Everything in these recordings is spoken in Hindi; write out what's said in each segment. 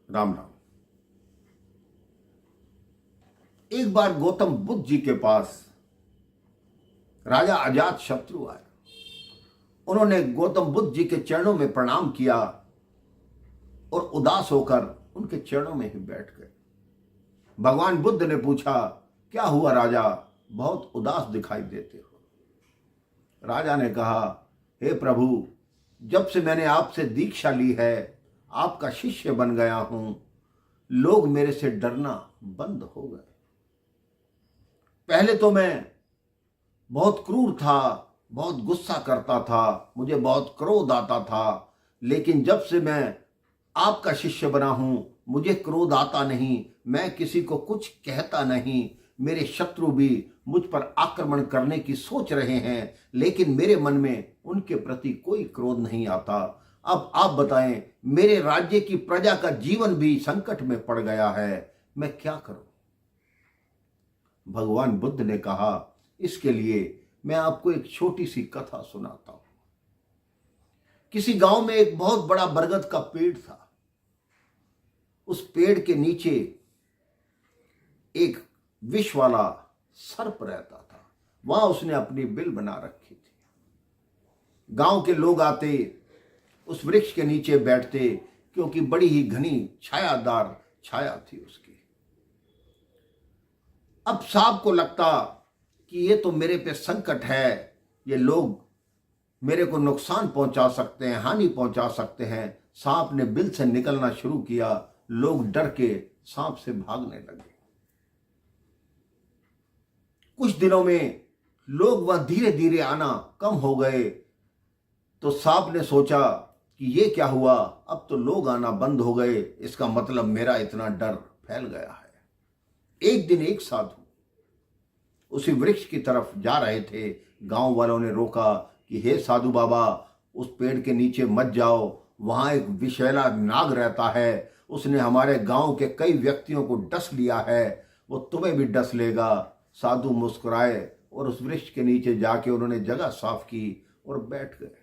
राम राम। एक बार गौतम बुद्ध जी के पास राजा अजात शत्रु आए। उन्होंने गौतम बुद्ध जी के चरणों में प्रणाम किया और उदास होकर उनके चरणों में ही बैठ गए। भगवान बुद्ध ने पूछा, क्या हुआ राजा, बहुत उदास दिखाई देते हो। राजा ने कहा, हे प्रभु, जब से मैंने आपसे दीक्षा ली है, आपका शिष्य बन गया हूं, लोग मेरे से डरना बंद हो गए। पहले तो मैं बहुत क्रूर था, बहुत गुस्सा करता था, मुझे बहुत क्रोध आता था, लेकिन जब से मैं आपका शिष्य बना हूं, मुझे क्रोध आता नहीं, मैं किसी को कुछ कहता नहीं। मेरे शत्रु भी मुझ पर आक्रमण करने की सोच रहे हैं, लेकिन मेरे मन में उनके प्रति कोई क्रोध नहीं आता। अब आप बताएं, मेरे राज्य की प्रजा का जीवन भी संकट में पड़ गया है, मैं क्या करूं। भगवान बुद्ध ने कहा, इसके लिए मैं आपको एक छोटी सी कथा सुनाता हूं। किसी गांव में एक बहुत बड़ा बरगद का पेड़ था। उस पेड़ के नीचे एक विष वाला सर्प रहता था। वहां उसने अपनी बिल बना रखी थी। गांव के लोग आते, उस वृक्ष के नीचे बैठते, क्योंकि बड़ी ही घनी छायादार छाया थी उसकी। अब सांप को लगता कि ये तो मेरे पे संकट है, ये लोग मेरे को नुकसान पहुंचा सकते हैं, हानि पहुंचा सकते हैं। सांप ने बिल से निकलना शुरू किया। लोग डर के सांप से भागने लगे। कुछ दिनों में लोग वह धीरे धीरे आना कम हो गए। तो सांप ने सोचा कि ये क्या हुआ, अब तो लोग आना बंद हो गए, इसका मतलब मेरा इतना डर फैल गया है। एक दिन एक साधु उसी वृक्ष की तरफ जा रहे थे। गांव वालों ने रोका कि हे साधु बाबा, उस पेड़ के नीचे मत जाओ, वहां एक विषैला नाग रहता है, उसने हमारे गांव के कई व्यक्तियों को डस लिया है, वो तुम्हें भी डस लेगा। साधु मुस्कुराए और उस वृक्ष के नीचे जाके उन्होंने जगह साफ की और बैठ गए।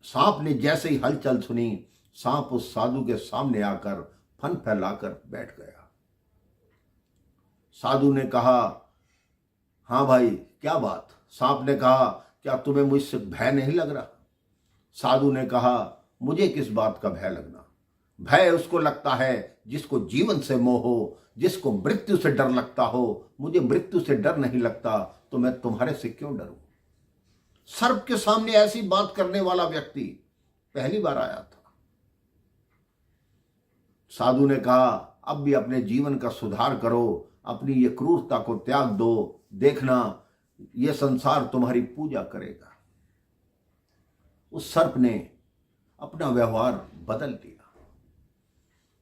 सांप ने जैसे ही हलचल सुनी, सांप उस साधु के सामने आकर फन फैलाकर बैठ गया। साधु ने कहा, हाँ भाई, क्या बात। सांप ने कहा, क्या तुम्हें मुझसे भय नहीं लग रहा। साधु ने कहा, मुझे किस बात का भय लगना। भय उसको लगता है जिसको जीवन से मोह हो, जिसको मृत्यु से डर लगता हो। मुझे मृत्यु से डर नहीं लगता, तो मैं तुम्हारे से क्यों डरूं। सर्प के सामने ऐसी बात करने वाला व्यक्ति पहली बार आया था। साधु ने कहा, अब भी अपने जीवन का सुधार करो, अपनी ये क्रूरता को त्याग दो, देखना ये संसार तुम्हारी पूजा करेगा। उस सर्प ने अपना व्यवहार बदल दिया।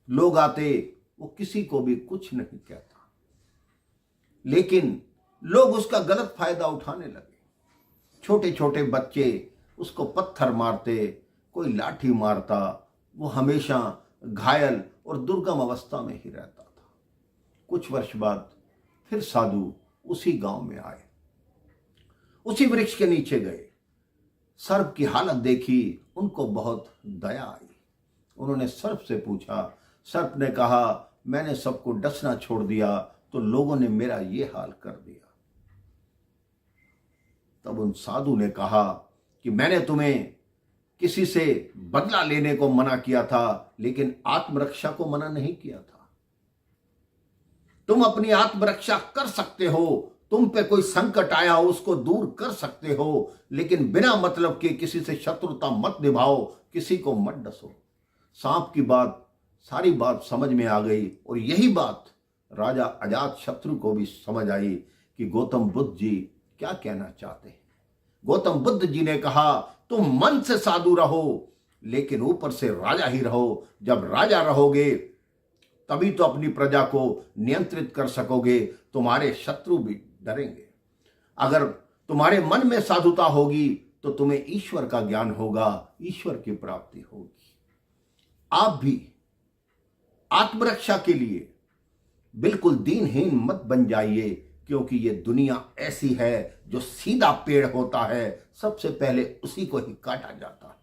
लोग आते, वो किसी को भी कुछ नहीं कहता, लेकिन लोग उसका गलत फायदा उठाने लगे। छोटे छोटे बच्चे उसको पत्थर मारते, कोई लाठी मारता। वो हमेशा घायल और दुर्गम अवस्था में ही रहता था। कुछ वर्ष बाद फिर साधु उसी गांव में आए, उसी वृक्ष के नीचे गए। सर्प की हालत देखी, उनको बहुत दया आई। उन्होंने सर्प से पूछा। सर्प ने कहा, मैंने सबको डसना छोड़ दिया, तो लोगों ने मेरा ये हाल कर दिया। तब उन साधु ने कहा कि मैंने तुम्हें किसी से बदला लेने को मना किया था, लेकिन आत्मरक्षा को मना नहीं किया था। तुम अपनी आत्मरक्षा कर सकते हो, तुम पे कोई संकट आया हो उसको दूर कर सकते हो, लेकिन बिना मतलब के किसी से शत्रुता मत निभाओ, किसी को मत डसो। सांप की बात, सारी बात समझ में आ गई, और यही बात राजा अजात शत्रु को भी समझ आई कि गौतम बुद्ध जी क्या कहना चाहते हैं। गौतम बुद्ध जी ने कहा, तुम मन से साधु रहो, लेकिन ऊपर से राजा ही रहो। जब राजा रहोगे तभी तो अपनी प्रजा को नियंत्रित कर सकोगे, तुम्हारे शत्रु भी डरेंगे। अगर तुम्हारे मन में साधुता होगी तो तुम्हें ईश्वर का ज्ञान होगा, ईश्वर की प्राप्ति होगी। आप भी आत्मरक्षा के लिए बिल्कुल दीनहीन मत बन जाइए, क्योंकि ये दुनिया ऐसी है, जो सीधा पेड़ होता है सबसे पहले उसी को ही काटा जाता है।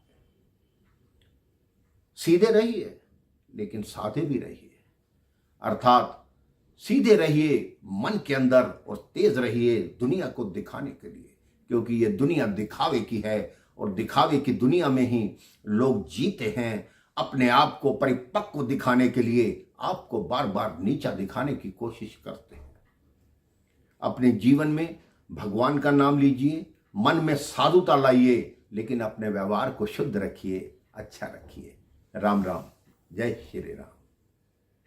सीधे रहिए, लेकिन सादे भी रहिए, अर्थात सीधे रहिए मन के अंदर और तेज रहिए दुनिया को दिखाने के लिए, क्योंकि ये दुनिया दिखावे की है और दिखावे की दुनिया में ही लोग जीते हैं। अपने आप को परिपक्व दिखाने के लिए आपको बार बार नीचा दिखाने की कोशिश करते हैं। अपने जीवन में भगवान का नाम लीजिए, मन में साधुता लाइए, लेकिन अपने व्यवहार को शुद्ध रखिए, अच्छा रखिए। राम राम, जय श्री राम।